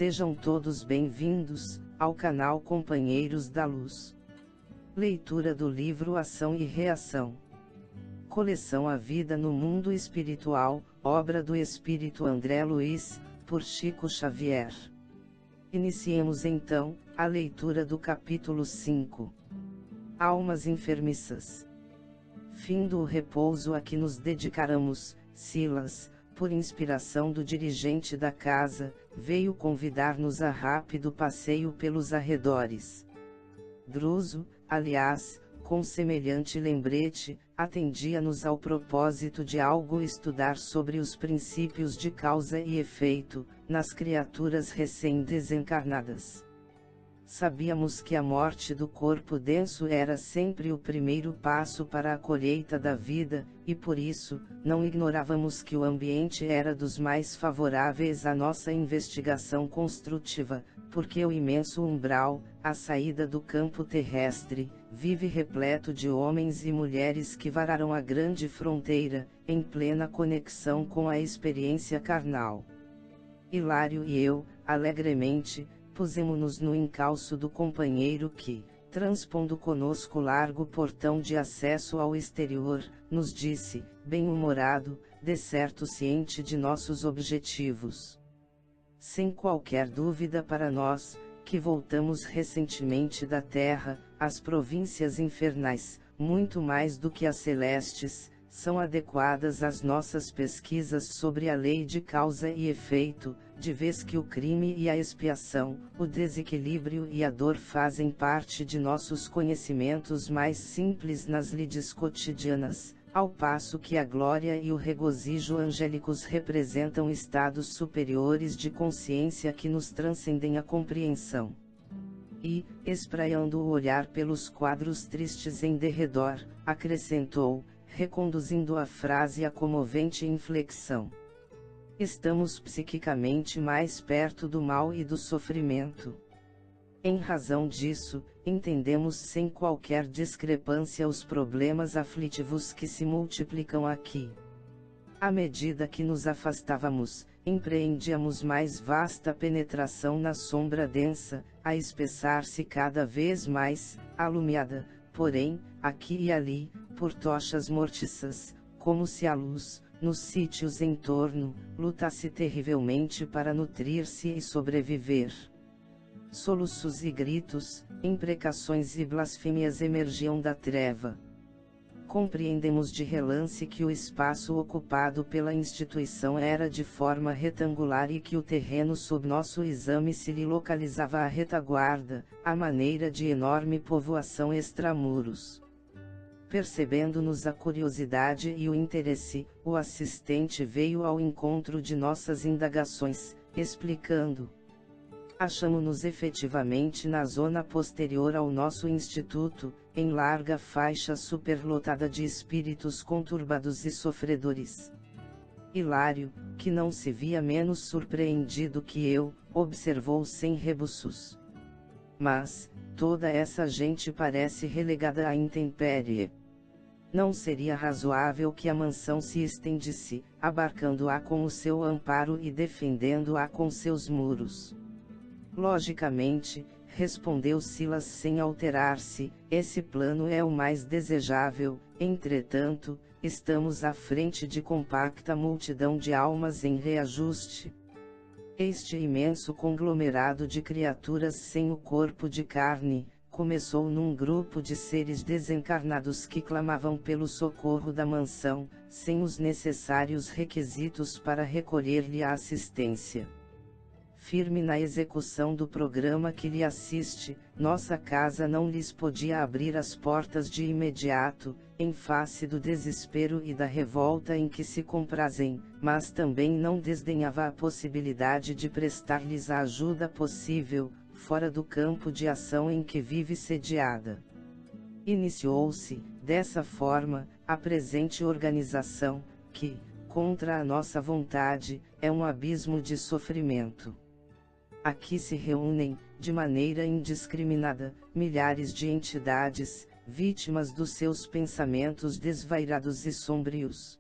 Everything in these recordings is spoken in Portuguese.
Sejam todos bem-vindos ao canal Companheiros da Luz. Leitura do livro Ação e Reação. Coleção A Vida no Mundo Espiritual, obra do Espírito André Luiz, por Chico Xavier. Iniciemos então a leitura do capítulo 5. Almas enfermiças. Findo o repouso a que nos dedicaremos, Silas, por inspiração do dirigente da casa, veio convidar-nos a rápido passeio pelos arredores. Druso, aliás, com semelhante lembrete, atendia-nos ao propósito de algo estudar sobre os princípios de causa e efeito, nas criaturas recém-desencarnadas. Sabíamos que a morte do corpo denso era sempre o primeiro passo para a colheita da vida, e por isso, não ignorávamos que o ambiente era dos mais favoráveis à nossa investigação construtiva, porque o imenso umbral, a saída do campo terrestre, vive repleto de homens e mulheres que vararam a grande fronteira, em plena conexão com a experiência carnal. Hilário e eu, alegremente, pusemo-nos no encalço do companheiro que, transpondo conosco o largo portão de acesso ao exterior, nos disse, bem-humorado, de certo ciente de nossos objetivos. Sem qualquer dúvida para nós, que voltamos recentemente da Terra, as províncias infernais, muito mais do que as celestes, são adequadas às nossas pesquisas sobre a lei de causa e efeito, de vez que o crime e a expiação, o desequilíbrio e a dor fazem parte de nossos conhecimentos mais simples nas lides cotidianas, ao passo que a glória e o regozijo angélicos representam estados superiores de consciência que nos transcendem a compreensão. E, espraiando o olhar pelos quadros tristes em derredor, acrescentou, reconduzindo a frase à comovente inflexão: estamos psiquicamente mais perto do mal e do sofrimento. Em razão disso, entendemos sem qualquer discrepância os problemas aflitivos que se multiplicam aqui. À medida que nos afastávamos, empreendíamos mais vasta penetração na sombra densa, a espessar-se cada vez mais, alumiada, porém, aqui e ali, por tochas mortiças, como se a luz, nos sítios em torno, lutasse terrivelmente para nutrir-se e sobreviver. Soluços e gritos, imprecações e blasfêmias emergiam da treva. Compreendemos de relance que o espaço ocupado pela instituição era de forma retangular e que o terreno sob nosso exame se lhe localizava à retaguarda, à maneira de enorme povoação extramuros. Percebendo-nos a curiosidade e o interesse, o assistente veio ao encontro de nossas indagações, explicando: achamo-nos efetivamente na zona posterior ao nosso instituto, em larga faixa superlotada de espíritos conturbados e sofredores. Hilário, que não se via menos surpreendido que eu, observou sem rebuços: mas, toda essa gente parece relegada à intempérie. Não seria razoável que a mansão se estendesse, abarcando-a com o seu amparo e defendendo-a com seus muros? Logicamente, respondeu Silas sem alterar-se, esse plano é o mais desejável, entretanto, estamos à frente de compacta multidão de almas em reajuste. Este imenso conglomerado de criaturas sem o corpo de carne, começou num grupo de seres desencarnados que clamavam pelo socorro da mansão, sem os necessários requisitos para recolher-lhe a assistência. Firme na execução do programa que lhe assiste, nossa casa não lhes podia abrir as portas de imediato, em face do desespero e da revolta em que se comprazem, mas também não desdenhava a possibilidade de prestar-lhes a ajuda possível, fora do campo de ação em que vive sediada. Iniciou-se, dessa forma, a presente organização, que, contra a nossa vontade, é um abismo de sofrimento. Aqui se reúnem, de maneira indiscriminada, milhares de entidades, vítimas dos seus pensamentos desvairados e sombrios.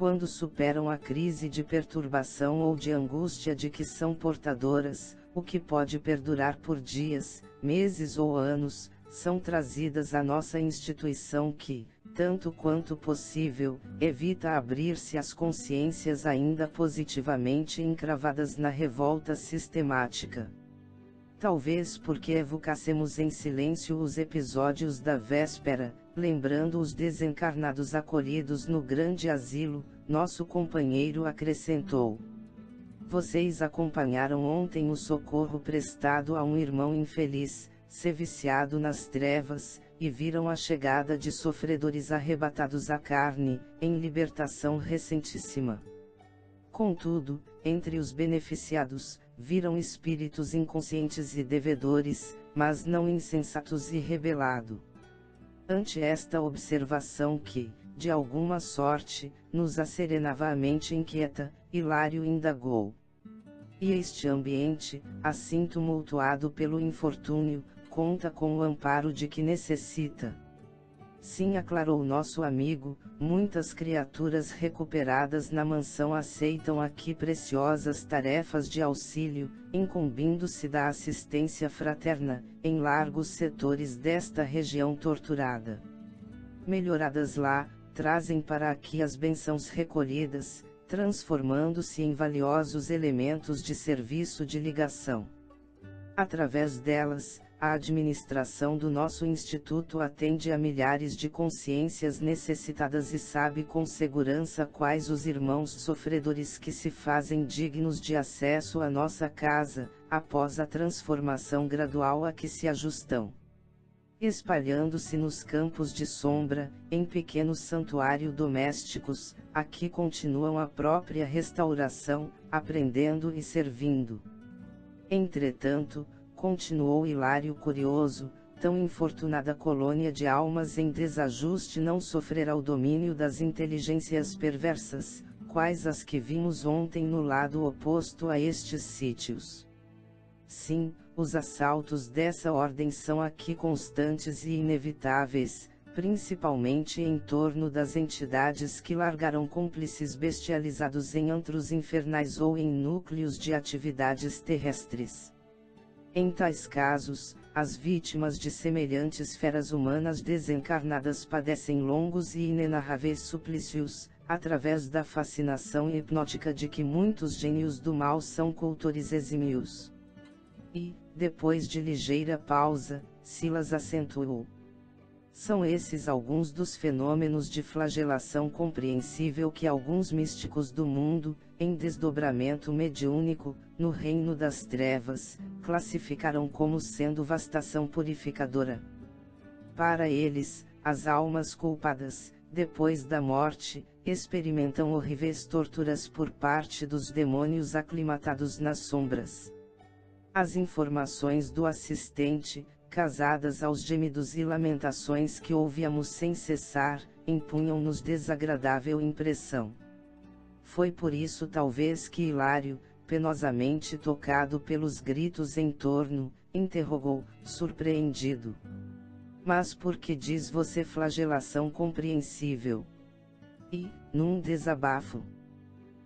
quando superam a crise de perturbação ou de angústia de que são portadoras, o que pode perdurar por dias, meses ou anos, são trazidas à nossa instituição que, tanto quanto possível, evita abrir-se às consciências ainda positivamente encravadas na revolta sistemática. Talvez porque evocássemos em silêncio os episódios da véspera, lembrando os desencarnados acolhidos no grande asilo, nosso companheiro acrescentou: vocês acompanharam ontem o socorro prestado a um irmão infeliz, se viciado nas trevas, e viram a chegada de sofredores arrebatados à carne, em libertação recentíssima. Contudo, entre os beneficiados, viram espíritos inconscientes e devedores, mas não insensatos e rebelado. Ante esta observação que, de alguma sorte, nos asserenava a mente inquieta, Hilário indagou: e este ambiente, assim tumultuado pelo infortúnio, conta com o amparo de que necessita? Sim, aclarou nosso amigo, muitas criaturas recuperadas na mansão aceitam aqui preciosas tarefas de auxílio, incumbindo-se da assistência fraterna, em largos setores desta região torturada. Melhoradas lá, trazem para aqui as bênçãos recolhidas, transformando-se em valiosos elementos de serviço de ligação. Através delas, a administração do nosso instituto atende a milhares de consciências necessitadas e sabe com segurança quais os irmãos sofredores que se fazem dignos de acesso à nossa casa, após a transformação gradual a que se ajustam. Espalhando-se nos campos de sombra, em pequenos santuários domésticos, aqui continuam a própria restauração, aprendendo e servindo. Entretanto, continuou Hilário curioso, tão infortunada colônia de almas em desajuste não sofrerá o domínio das inteligências perversas, quais as que vimos ontem no lado oposto a estes sítios. Sim, os assaltos dessa ordem são aqui constantes e inevitáveis, principalmente em torno das entidades que largaram cúmplices bestializados em antros infernais ou em núcleos de atividades terrestres. Em tais casos, as vítimas de semelhantes feras humanas desencarnadas padecem longos e inenarráveis suplícios, através da fascinação hipnótica de que muitos gênios do mal são cultores exímios. E, depois de ligeira pausa, Silas acentuou: são esses alguns dos fenômenos de flagelação compreensível que alguns místicos do mundo, em desdobramento mediúnico, no reino das trevas, classificaram como sendo vastação purificadora. Para eles, as almas culpadas, depois da morte, experimentam horríveis torturas por parte dos demônios aclimatados nas sombras. As informações do assistente, casadas aos gemidos e lamentações que ouvíamos sem cessar, impunham-nos desagradável impressão. Foi por isso talvez que Hilário, penosamente tocado pelos gritos em torno, interrogou, surpreendido: mas por que diz você flagelação compreensível? E, num desabafo,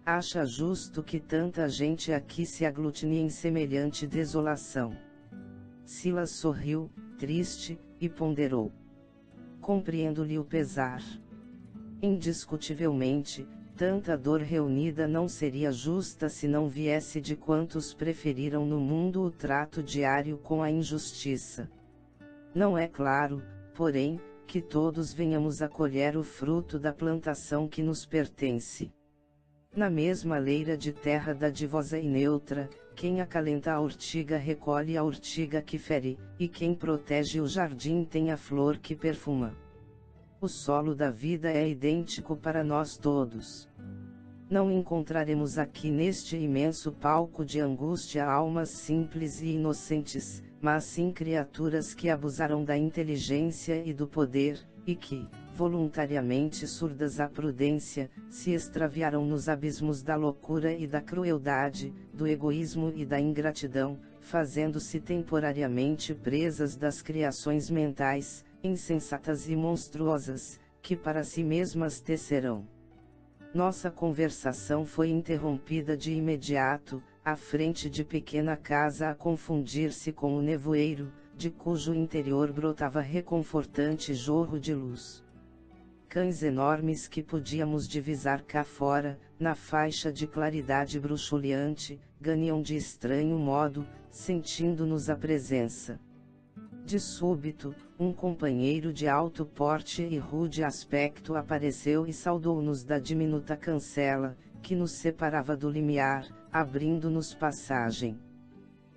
acha justo que tanta gente aqui se aglutine em semelhante desolação? Silas sorriu, triste, e ponderou: compreendo-lhe o pesar. Indiscutivelmente, tanta dor reunida não seria justa se não viesse de quantos preferiram no mundo o trato diário com a injustiça. Não é claro, porém, que todos venhamos a colher o fruto da plantação que nos pertence. Na mesma leira de terra dadivosa e neutra, quem acalenta a urtiga recolhe a urtiga que fere, e quem protege o jardim tem a flor que perfuma. O solo da vida é idêntico para nós todos. Não encontraremos aqui neste imenso palco de angústia almas simples e inocentes, mas sim criaturas que abusaram da inteligência e do poder, e que, voluntariamente surdas à prudência, se extraviaram nos abismos da loucura e da crueldade, do egoísmo e da ingratidão, fazendo-se temporariamente presas das criações mentais, insensatas e monstruosas, que para si mesmas tecerão. Nossa conversação foi interrompida de imediato, à frente de pequena casa a confundir-se com o nevoeiro, de cujo interior brotava reconfortante jorro de luz. Cães enormes que podíamos divisar cá fora, na faixa de claridade bruxuleante, ganiam de estranho modo, sentindo-nos a presença. De súbito, um companheiro de alto porte e rude aspecto apareceu e saudou-nos da diminuta cancela, que nos separava do limiar, abrindo-nos passagem.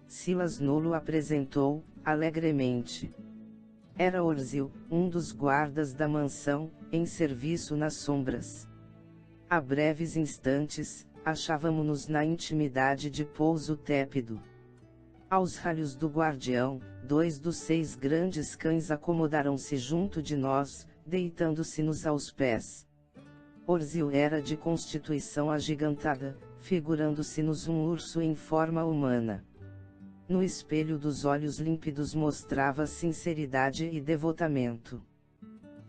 Silas Nulo apresentou, alegremente. Era Orzil, um dos guardas da mansão, em serviço nas sombras. A breves instantes, achávamo-nos na intimidade de pouso tépido. Aos ralhos do guardião, 2 dos 6 grandes cães acomodaram-se junto de nós, deitando-se-nos aos pés. Orzil era de constituição agigantada, figurando-se-nos um urso em forma humana. No espelho dos olhos límpidos mostrava sinceridade e devotamento.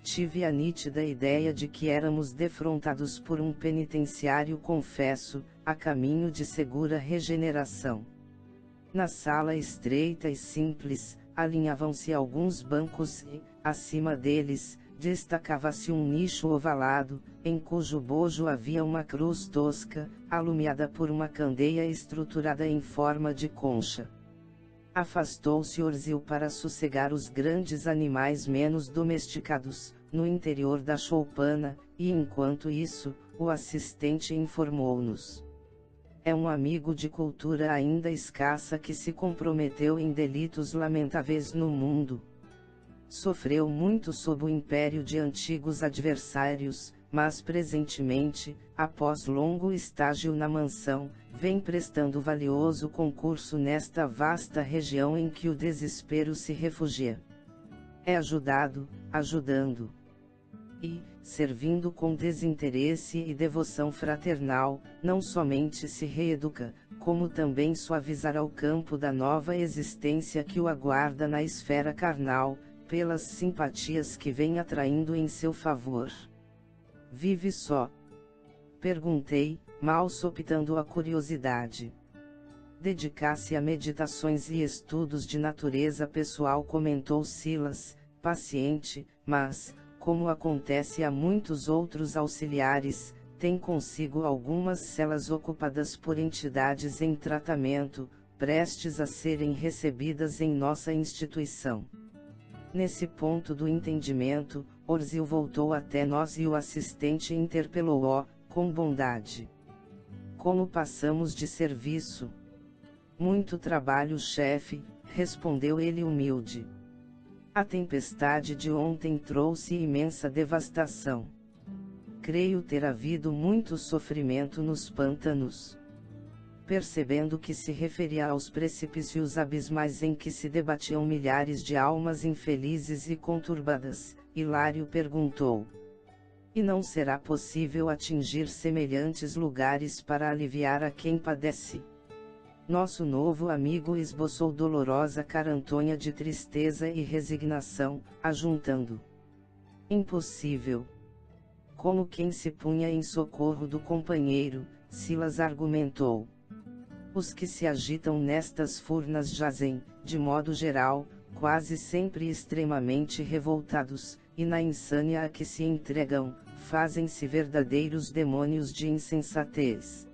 Tive a nítida ideia de que éramos defrontados por um penitenciário confesso, a caminho de segura regeneração. Na sala estreita e simples, alinhavam-se alguns bancos e, acima deles, destacava-se um nicho ovalado, em cujo bojo havia uma cruz tosca, alumiada por uma candeia estruturada em forma de concha. Afastou-se Orzil para sossegar os grandes animais menos domesticados, no interior da choupana, e enquanto isso, o assistente informou-nos. É um amigo de cultura ainda escassa que se comprometeu em delitos lamentáveis no mundo. Sofreu muito sob o império de antigos adversários, mas presentemente, após longo estágio na mansão, vem prestando valioso concurso nesta vasta região em que o desespero se refugia. É ajudando. E, servindo com desinteresse e devoção fraternal, não somente se reeduca, como também suavizará o campo da nova existência que o aguarda na esfera carnal, pelas simpatias que vem atraindo em seu favor. Vive só? Perguntei, mal sopitando a curiosidade. Dedicar-se a meditações e estudos de natureza pessoal, comentou Silas, paciente, mas, como acontece a muitos outros auxiliares, tem consigo algumas celas ocupadas por entidades em tratamento, prestes a serem recebidas em nossa instituição. Nesse ponto do entendimento, Orzil voltou até nós e o assistente interpelou-o, com bondade. Como passamos de serviço? Muito trabalho, chefe, respondeu ele humilde. A tempestade de ontem trouxe imensa devastação. Creio ter havido muito sofrimento nos pântanos. Percebendo que se referia aos precipícios abismais em que se debatiam milhares de almas infelizes e conturbadas, Hilário perguntou: e não será possível atingir semelhantes lugares para aliviar a quem padece? Nosso novo amigo esboçou dolorosa carantonha de tristeza e resignação, ajuntando: impossível. Como quem se punha em socorro do companheiro, Silas argumentou. Os que se agitam nestas furnas jazem, de modo geral, quase sempre extremamente revoltados, e na insânia a que se entregam, fazem-se verdadeiros demônios de insensatez.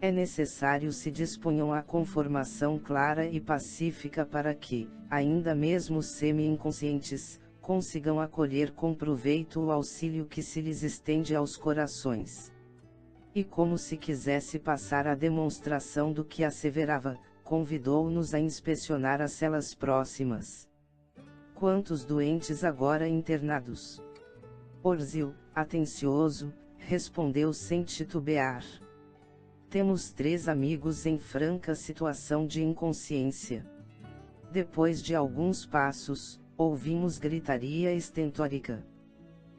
É necessário se disponham a conformação clara e pacífica para que, ainda mesmo semi-inconscientes, consigam acolher com proveito o auxílio que se lhes estende aos corações. E como se quisesse passar a demonstração do que asseverava, convidou-nos a inspecionar as celas próximas. Quantos doentes agora internados? Orzil, atencioso, respondeu sem titubear. Temos 3 amigos em franca situação de inconsciência. Depois de alguns passos, ouvimos gritaria estentórica.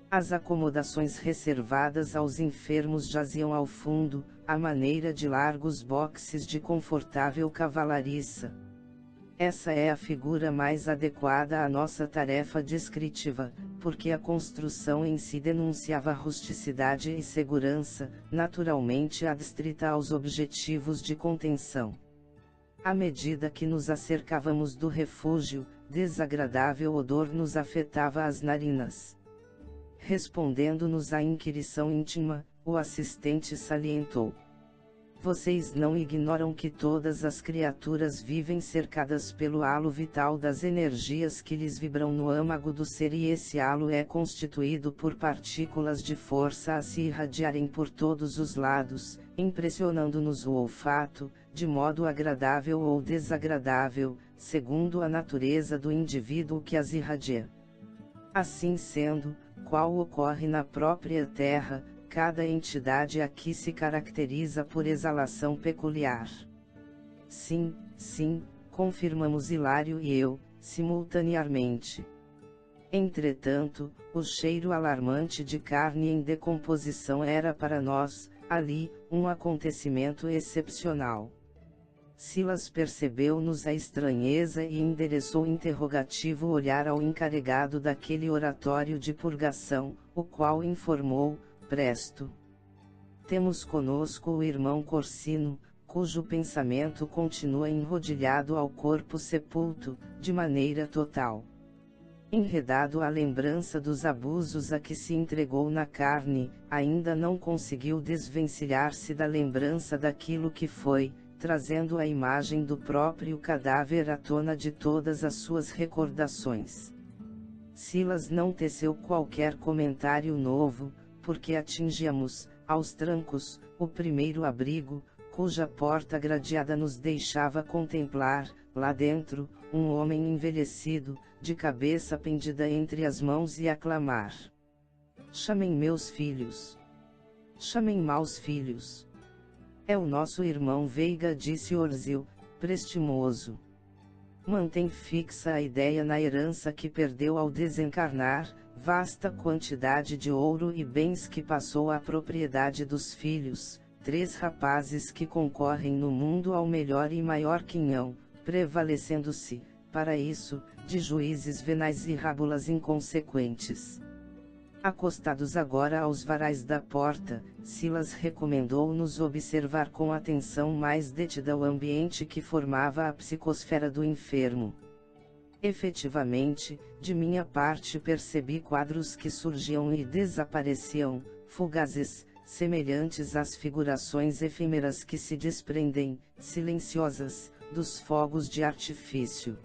As acomodações reservadas aos enfermos jaziam ao fundo, à maneira de largos boxes de confortável cavalariça. Essa é a figura mais adequada à nossa tarefa descritiva, porque a construção em si denunciava rusticidade e segurança, naturalmente adstrita aos objetivos de contenção. À medida que nos acercávamos do refúgio, desagradável odor nos afetava as narinas. Respondendo-nos à inquirição íntima, o assistente salientou: vocês não ignoram que todas as criaturas vivem cercadas pelo halo vital das energias que lhes vibram no âmago do ser, e esse halo é constituído por partículas de força a se irradiarem por todos os lados, impressionando-nos o olfato, de modo agradável ou desagradável, segundo a natureza do indivíduo que as irradia. Assim sendo, qual ocorre na própria Terra, cada entidade aqui se caracteriza por exalação peculiar. Sim, sim, confirmamos Hilário e eu, simultaneamente. Entretanto, o cheiro alarmante de carne em decomposição era para nós, ali, um acontecimento excepcional. Silas percebeu-nos a estranheza e endereçou interrogativo olhar ao encarregado daquele oratório de purgação, o qual informou: presto. Temos conosco o irmão Corsino, cujo pensamento continua enrodilhado ao corpo sepulto, de maneira total. Enredado à lembrança dos abusos a que se entregou na carne, ainda não conseguiu desvencilhar-se da lembrança daquilo que foi, trazendo a imagem do próprio cadáver à tona de todas as suas recordações. Silas não teceu qualquer comentário novo, porque atingíamos, aos trancos, o primeiro abrigo, cuja porta gradeada nos deixava contemplar, lá dentro, um homem envelhecido, de cabeça pendida entre as mãos, e aclamar: chamem meus filhos! Chamem maus filhos! É o nosso irmão Veiga, disse Orzil, prestimoso. Mantém fixa a ideia na herança que perdeu ao desencarnar, vasta quantidade de ouro e bens que passou à propriedade dos filhos, 3 rapazes que concorrem no mundo ao melhor e maior quinhão, prevalecendo-se, para isso, de juízes venais e rábulas inconsequentes. Acostados agora aos varais da porta, Silas recomendou-nos observar com atenção mais detida o ambiente que formava a psicosfera do enfermo. Efetivamente, de minha parte percebi quadros que surgiam e desapareciam, fugazes, semelhantes às figurações efêmeras que se desprendem, silenciosas, dos fogos de artifício.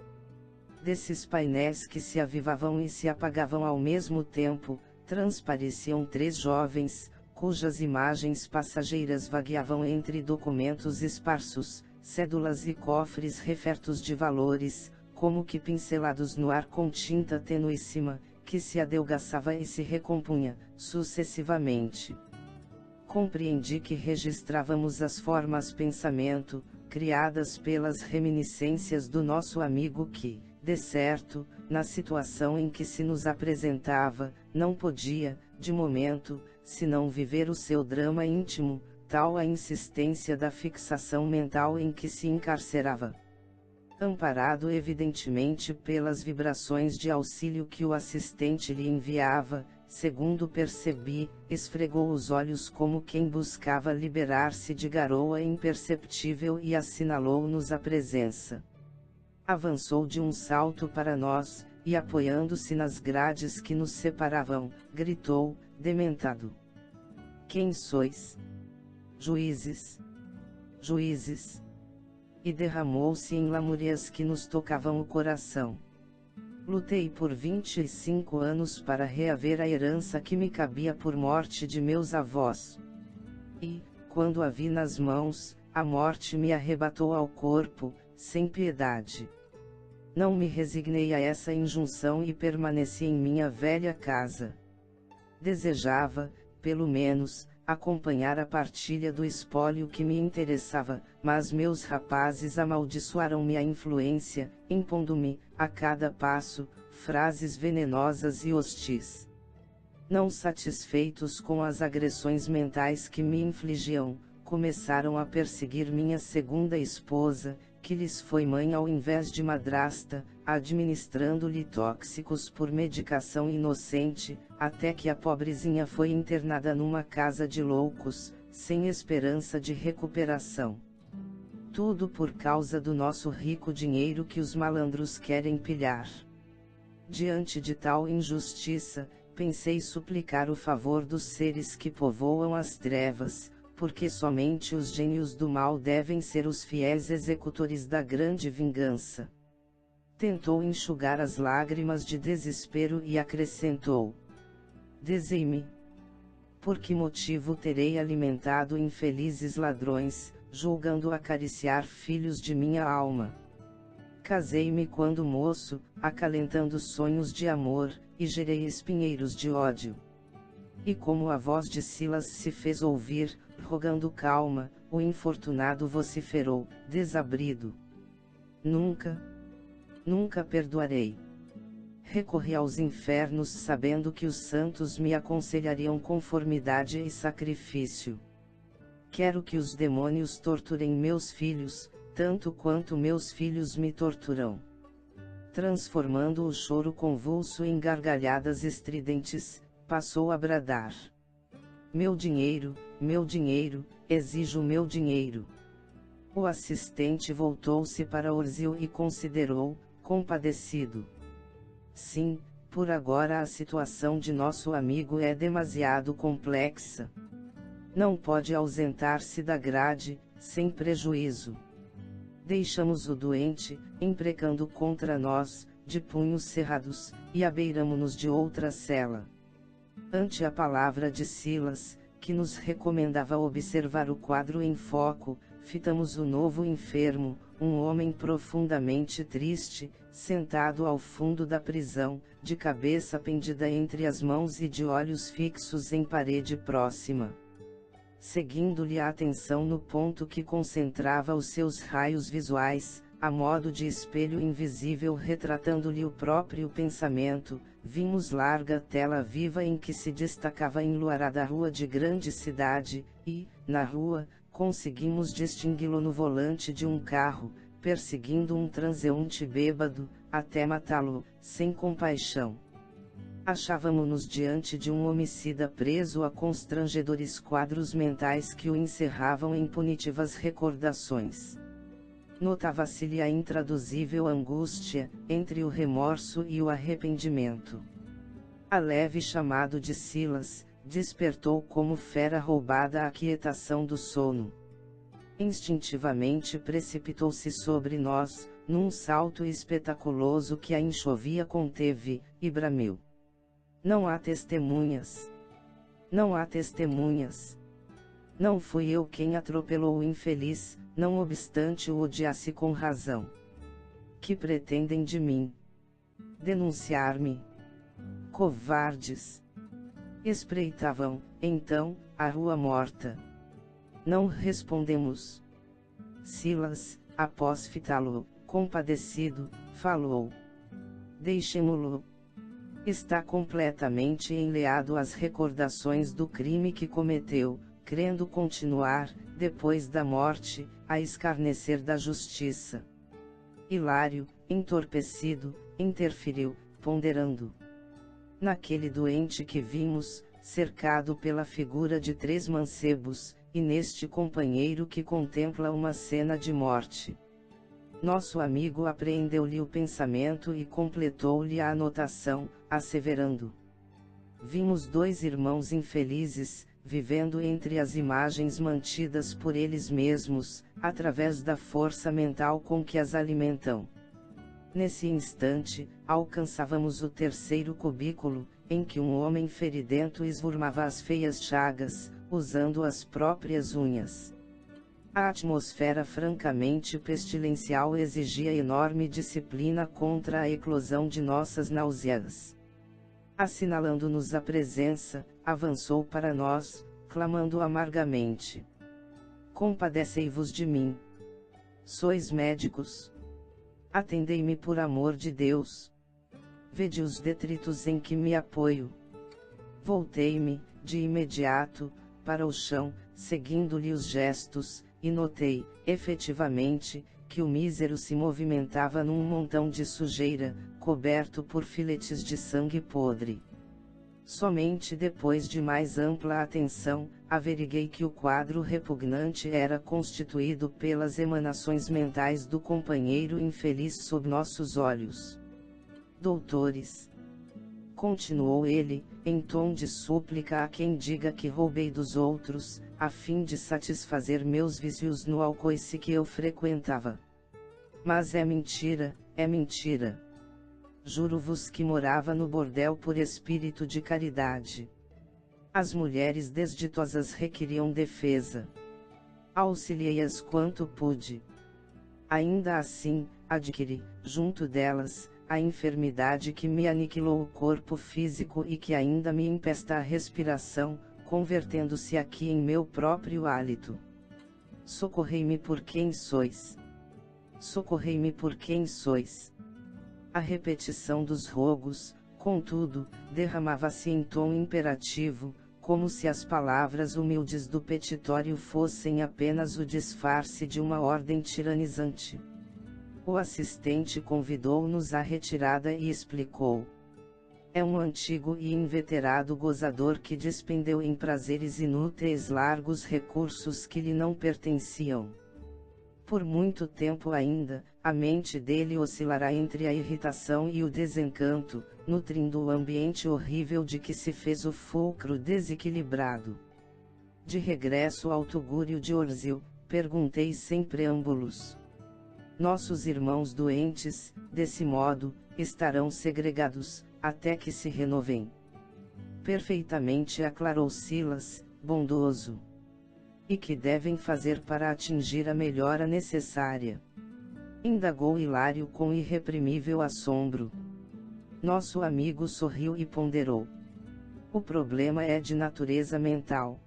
Desses painéis que se avivavam e se apagavam ao mesmo tempo, transpareciam 3 jovens, cujas imagens passageiras vagueavam entre documentos esparsos, cédulas e cofres refertos de valores, como que pincelados no ar com tinta tenuíssima, que se adelgaçava e se recompunha, sucessivamente. Compreendi que registrávamos as formas pensamento, criadas pelas reminiscências do nosso amigo que, de certo, na situação em que se nos apresentava, não podia, de momento, senão viver o seu drama íntimo, tal a insistência da fixação mental em que se encarcerava. Amparado evidentemente pelas vibrações de auxílio que o assistente lhe enviava, segundo percebi, esfregou os olhos como quem buscava liberar-se de garoa imperceptível e assinalou-nos a presença. Avançou de um salto para nós, e apoiando-se nas grades que nos separavam, gritou, dementado: quem sois? Juízes! Juízes! E derramou-se em lamúrias que nos tocavam o coração. Lutei por 25 anos para reaver a herança que me cabia por morte de meus avós. E, quando a vi nas mãos, a morte me arrebatou ao corpo, sem piedade. Não me resignei a essa injunção e permaneci em minha velha casa. Desejava, pelo menos, acompanhar a partilha do espólio que me interessava, mas meus rapazes amaldiçoaram-me a influência, impondo-me, a cada passo, frases venenosas e hostis. Não satisfeitos com as agressões mentais que me infligiam, começaram a perseguir minha segunda esposa, que lhes foi mãe ao invés de madrasta, administrando-lhe tóxicos por medicação inocente, até que a pobrezinha foi internada numa casa de loucos, sem esperança de recuperação. Tudo por causa do nosso rico dinheiro que os malandros querem pilhar. Diante de tal injustiça, pensei suplicar o favor dos seres que povoam as trevas, porque somente os gênios do mal devem ser os fiéis executores da grande vingança. Tentou enxugar as lágrimas de desespero e acrescentou: dizei-me, por que motivo terei alimentado infelizes ladrões, julgando acariciar filhos de minha alma? Casei-me quando moço, acalentando sonhos de amor, e gerei espinheiros de ódio. E como a voz de Silas se fez ouvir, rogando calma, o infortunado vociferou, desabrido: nunca, nunca perdoarei. Recorri aos infernos sabendo que os santos me aconselhariam conformidade e sacrifício. Quero que os demônios torturem meus filhos, tanto quanto meus filhos me torturam. Transformando o choro convulso em gargalhadas estridentes, passou a bradar: meu dinheiro, exijo meu dinheiro. O assistente voltou-se para Orzil e considerou, compadecido: sim, por agora a situação de nosso amigo é demasiado complexa. Não pode ausentar-se da grade, sem prejuízo. Deixamos o doente, imprecando contra nós, de punhos cerrados, e abeiramo-nos de outra cela. Ante a palavra de Silas, que nos recomendava observar o quadro em foco, fitamos o novo enfermo, um homem profundamente triste, sentado ao fundo da prisão, de cabeça pendida entre as mãos e de olhos fixos em parede próxima. Seguindo-lhe a atenção no ponto que concentrava os seus raios visuais, a modo de espelho invisível retratando-lhe o próprio pensamento, vimos larga tela viva em que se destacava a enluarada rua de grande cidade, e, na rua, conseguimos distingui-lo no volante de um carro, perseguindo um transeunte bêbado, até matá-lo, sem compaixão. Achávamo-nos diante de um homicida preso a constrangedores quadros mentais que o encerravam em punitivas recordações. Notava-se-lhe a intraduzível angústia, entre o remorso e o arrependimento. A leve chamado de Silas, despertou como fera roubada a aquietação do sono. Instintivamente precipitou-se sobre nós, num salto espetaculoso que a enxovia conteve, e bramiu: não há testemunhas! Não há testemunhas! Não fui eu quem atropelou o infeliz, não obstante o odiasse com razão. Que pretendem de mim? Denunciar-me? Covardes! Espreitavam, então, a rua morta. Não respondemos. Silas, após fitá-lo, compadecido, falou: deixemo-lo. Está completamente enleado às recordações do crime que cometeu, crendo continuar, depois da morte, a escarnecer da justiça. Hilário, entorpecido, interferiu, ponderando: naquele doente que vimos, cercado pela figura de 3 mancebos, e neste companheiro que contempla uma cena de morte. Nosso amigo apreendeu-lhe o pensamento e completou-lhe a anotação, asseverando: vimos 2 irmãos infelizes, vivendo entre as imagens mantidas por eles mesmos, através da força mental com que as alimentam. Nesse instante, alcançávamos o 3º cubículo, em que um homem feridento esvurmava as feias chagas, usando as próprias unhas. A atmosfera francamente pestilencial exigia enorme disciplina contra a eclosão de nossas náuseas. Assinalando-nos a presença, avançou para nós, clamando amargamente: compadecei-vos de mim. Sois médicos? Atendei-me por amor de Deus. Vede os detritos em que me apoio. Voltei-me, de imediato, para o chão, seguindo-lhe os gestos, e notei, efetivamente, que o mísero se movimentava num montão de sujeira, coberto por filetes de sangue podre. Somente depois de mais ampla atenção, averiguei que o quadro repugnante era constituído pelas emanações mentais do companheiro infeliz sob nossos olhos. Doutores, continuou ele, em tom de súplica a quem diga que roubei dos outros, a fim de satisfazer meus vícios no alcoice que eu frequentava. Mas é mentira, é mentira. Juro-vos que morava no bordel por espírito de caridade. As mulheres desditosas requeriam defesa. Auxiliei-as quanto pude. Ainda assim, adquiri, junto delas, a enfermidade que me aniquilou o corpo físico e que ainda me empesta a respiração, convertendo-se aqui em meu próprio hálito. Socorrei-me por quem sois. Socorrei-me por quem sois. A repetição dos rogos, contudo, derramava-se em tom imperativo, como se as palavras humildes do petitório fossem apenas o disfarce de uma ordem tiranizante. O assistente convidou-nos à retirada e explicou. É um antigo e inveterado gozador que despendeu em prazeres inúteis largos recursos que lhe não pertenciam. Por muito tempo ainda, a mente dele oscilará entre a irritação e o desencanto, nutrindo o ambiente horrível de que se fez o fulcro desequilibrado. De regresso ao tugúrio de Orzil, perguntei sem preâmbulos. Nossos irmãos doentes, desse modo, estarão segregados, até que se renovem. Perfeitamente aclarou Silas, bondoso. E que devem fazer para atingir a melhora necessária? Indagou Hilário com irreprimível assombro. Nosso amigo sorriu e ponderou. O problema é de natureza mental.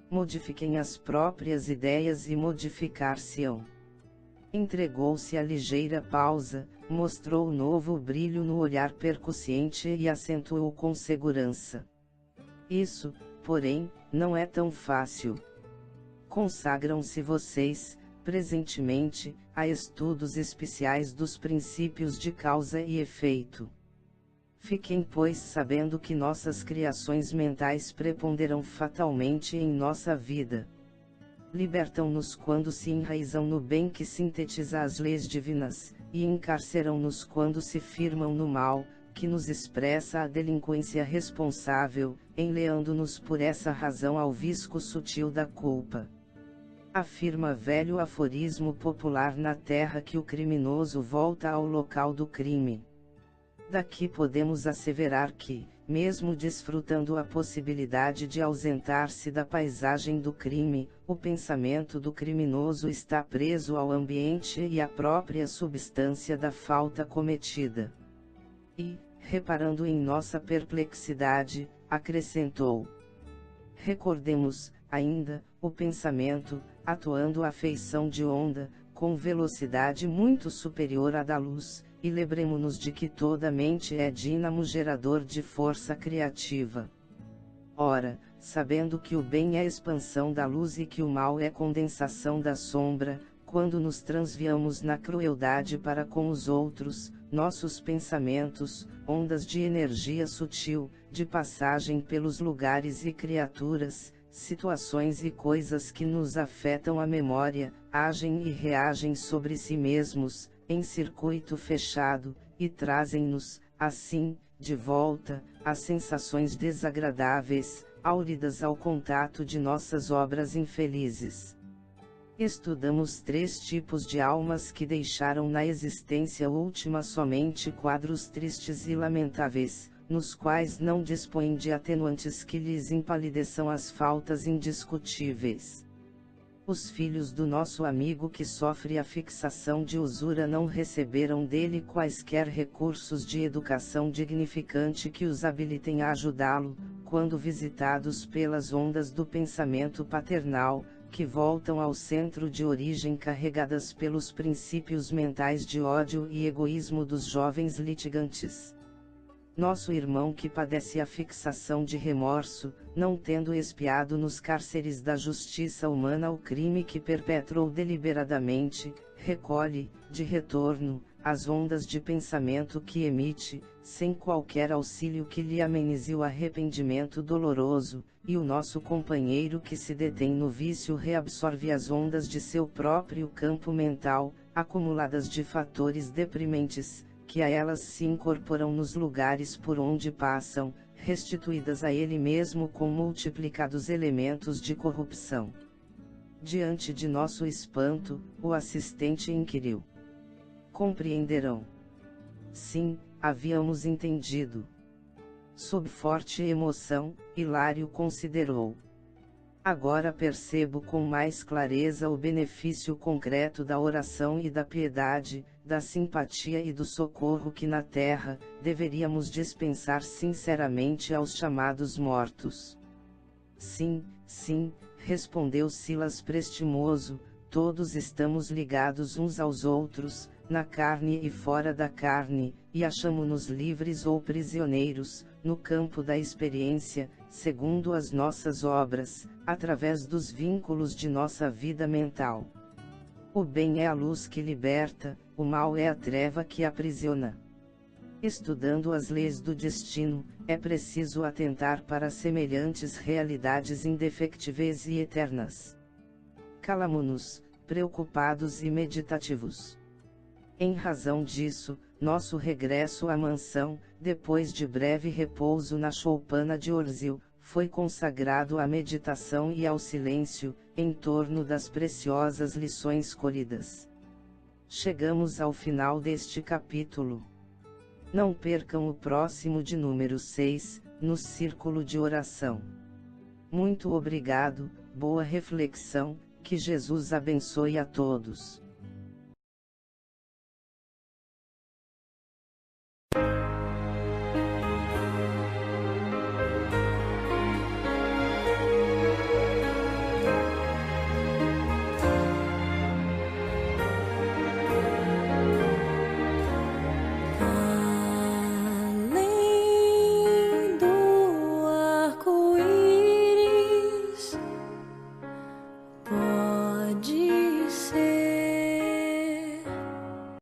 Modifiquem as próprias ideias e modificar-se-ão. Entregou-se a ligeira pausa, mostrou novo brilho no olhar percussiente e acentuou com segurança. Isso, porém, não é tão fácil. Consagram-se vocês, presentemente, a estudos especiais dos princípios de causa e efeito. Fiquem, pois, sabendo que nossas criações mentais preponderam fatalmente em nossa vida. Libertam-nos quando se enraizam no bem que sintetiza as leis divinas, e encarceram-nos quando se firmam no mal, que nos expressa a delinquência responsável, enleando-nos por essa razão ao visco sutil da culpa. Afirma velho aforismo popular na terra que o criminoso volta ao local do crime. Daqui podemos asseverar que, mesmo desfrutando a possibilidade de ausentar-se da paisagem do crime, o pensamento do criminoso está preso ao ambiente e à própria substância da falta cometida. E, reparando em nossa perplexidade, acrescentou: recordemos, ainda, o pensamento, atuando à feição de onda, com velocidade muito superior à da luz, e lembremo-nos de que toda mente é dínamo gerador de força criativa. Ora, sabendo que o bem é expansão da luz e que o mal é condensação da sombra, quando nos transviamos na crueldade para com os outros, nossos pensamentos, ondas de energia sutil, de passagem pelos lugares e criaturas, situações e coisas que nos afetam a memória, agem e reagem sobre si mesmos, em circuito fechado, e trazem-nos, assim, de volta, as sensações desagradáveis, áuridas ao contato de nossas obras infelizes. Estudamos 3 tipos de almas que deixaram na existência última somente quadros tristes e lamentáveis, nos quais não dispõem de atenuantes que lhes empalideçam as faltas indiscutíveis. Os filhos do nosso amigo que sofre a fixação de usura não receberam dele quaisquer recursos de educação dignificante que os habilitem a ajudá-lo, quando visitados pelas ondas do pensamento paternal, que voltam ao centro de origem carregadas pelos princípios mentais de ódio e egoísmo dos jovens litigantes. Nosso irmão que padece a fixação de remorso, não tendo expiado nos cárceres da justiça humana o crime que perpetrou deliberadamente, recolhe, de retorno, as ondas de pensamento que emite, sem qualquer auxílio que lhe amenize o arrependimento doloroso, e o nosso companheiro que se detém no vício reabsorve as ondas de seu próprio campo mental, acumuladas de fatores deprimentes, que a elas se incorporam nos lugares por onde passam, restituídas a ele mesmo com multiplicados elementos de corrupção. Diante de nosso espanto, o assistente inquiriu: compreenderão? Sim, havíamos entendido. Sob forte emoção, Hilário considerou: agora percebo com mais clareza o benefício concreto da oração e da piedade, da simpatia e do socorro que na terra deveríamos dispensar sinceramente aos chamados mortos. Sim, sim, respondeu Silas prestimoso, todos estamos ligados uns aos outros, na carne e fora da carne, e achamo-nos livres ou prisioneiros, no campo da experiência, segundo as nossas obras, através dos vínculos de nossa vida mental. O bem é a luz que liberta, o mal é a treva que aprisiona. Estudando as leis do destino, é preciso atentar para semelhantes realidades indefectíveis e eternas. Calamo-nos, preocupados e meditativos. Em razão disso, nosso regresso à mansão, depois de breve repouso na choupana de Orzil, foi consagrado à meditação e ao silêncio, em torno das preciosas lições colhidas. Chegamos ao final deste capítulo. Não percam o próximo de número 6, no Círculo de Oração. Muito obrigado, boa reflexão, que Jesus abençoe a todos.